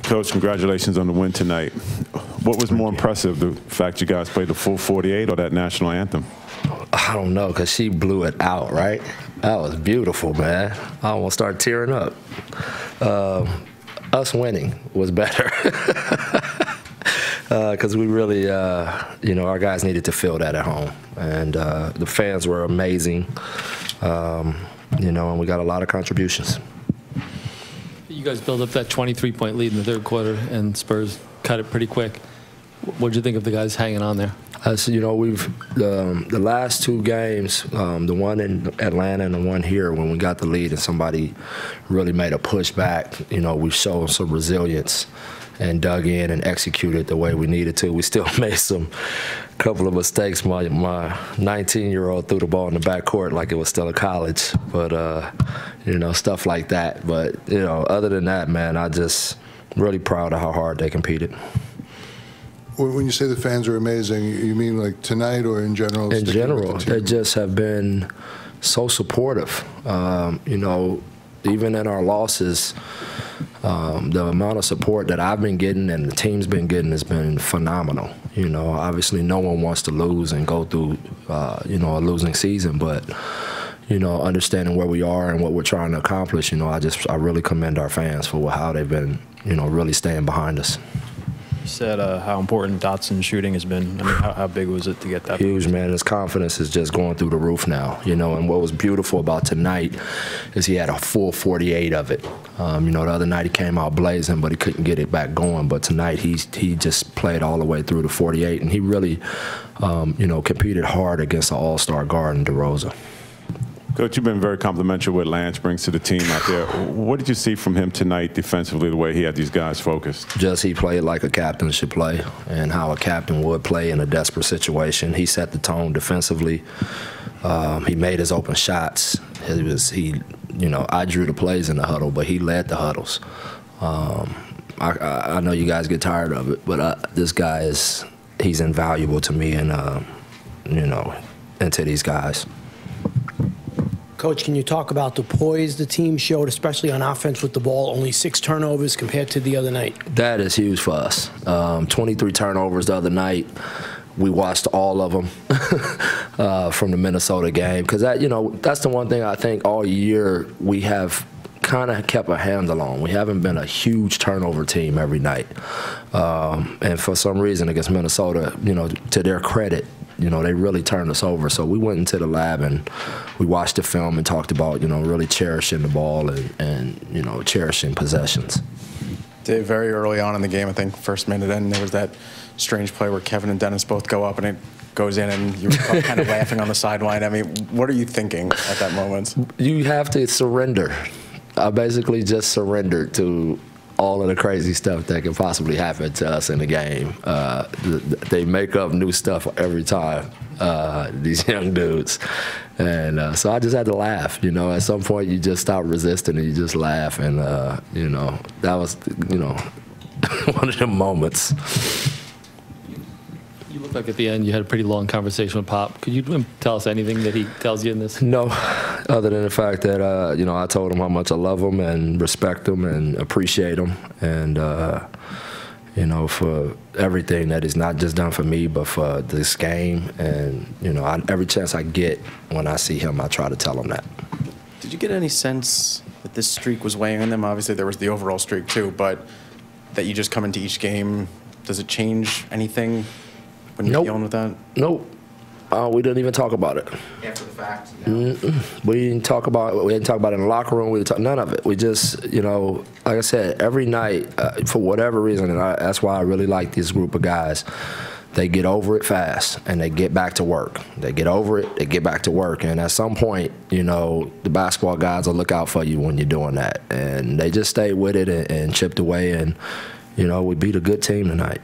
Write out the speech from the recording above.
Coach, congratulations on the win tonight. What was more impressive, the fact you guys played the full 48 or that national anthem? I don't know, because she blew it out, right? That was beautiful, man. I almost started tearing up. Us winning was better. Because we really, you know, our guys needed to feel that at home. And the fans were amazing, you know, and we got a lot of contributions. You guys built up that 23-point lead in the third quarter, and Spurs cut it pretty quick. What did you think of the guys hanging on there? So, you know, we've the last two games, the one in Atlanta and the one here, when we got the lead and somebody really made a push back, you know, we showed some resilience and dug in and executed the way we needed to. We still made a couple of mistakes. My 19-year-old threw the ball in the backcourt like it was still a college, but you know, stuff like that. But you know, other than that, man, I just really proud of how hard they competed. When you say the fans are amazing, you mean like tonight or in general? In general, they just have been so supportive. You know, even in our losses, the amount of support that I've been getting and the team's been getting has been phenomenal. You know, obviously no one wants to lose and go through, you know, a losing season, but you know, understanding where we are and what we're trying to accomplish, you know, I really commend our fans for how they've been, you know, really staying behind us. You said how important Dodson's shooting has been. I mean, how big was it to get that? Huge, man. His confidence is just going through the roof now, you know, and what was beautiful about tonight is he had a full 48 of it. You know, the other night he came out blazing, but he couldn't get it back going. But tonight he just played all the way through the 48, and he really, you know, competed hard against the all-star guard in DeRozan. Coach, you've been very complimentary what Lance brings to the team out there. What did you see from him tonight defensively, the way he had these guys focused? Just he played like a captain should play and how a captain would play in a desperate situation. He set the tone defensively. He made his open shots. You know, I drew the plays in the huddle, but he led the huddles. I know you guys get tired of it, but this guy he's invaluable to me and, you know, and to these guys. Coach, can you talk about the poise the team showed, especially on offense with the ball? Only 6 turnovers compared to the other night. That is huge for us. 23 turnovers the other night. We watched all of them from the Minnesota game because that, you know, that's the one thing I think all year we have kind of kept a handle on. We haven't been a huge turnover team every night, and for some reason against Minnesota, you know, to their credit, you know, they really turned us over. So we went into the lab and we watched the film and talked about, you know, really cherishing the ball and you know, cherishing possessions. Dave, very early on in the game, I think first minute in, there was that strange play where Kevin and Dennis both go up and it goes in and you were kind of laughing on the sideline. I mean, what are you thinking at that moment? You have to surrender. I basically just surrendered to all of the crazy stuff that can possibly happen to us in the game. They make up new stuff every time, these young dudes. And so I just had to laugh, you know. At some point you just stop resisting and you just laugh. And, you know, that was, you know, one of the moments. You looked like at the end you had a pretty long conversation with Pop. Could you tell us anything that he tells you in this? No, other than the fact that, you know, I told him how much I love him and respect him and appreciate him. And, you know, for everything that he's not just done for me, but for this game. And, you know, every chance I get when I see him, I try to tell him that. Did you get any sense that this streak was weighing on them? Obviously, there was the overall streak, too, but that you just come into each game, does it change anything when you're dealing with that? Nope. We didn't even talk about it. After the fact? We didn't talk about it. We didn't talk about it in the locker room. We didn't talk, none of it. We just, you know, like I said, every night, for whatever reason, and that's why I really like this group of guys, they get over it fast and they get back to work. They get over it, they get back to work. And at some point, you know, the basketball guys will look out for you when you're doing that. And they just stayed with it and chipped away. And, you know, we beat a good team tonight.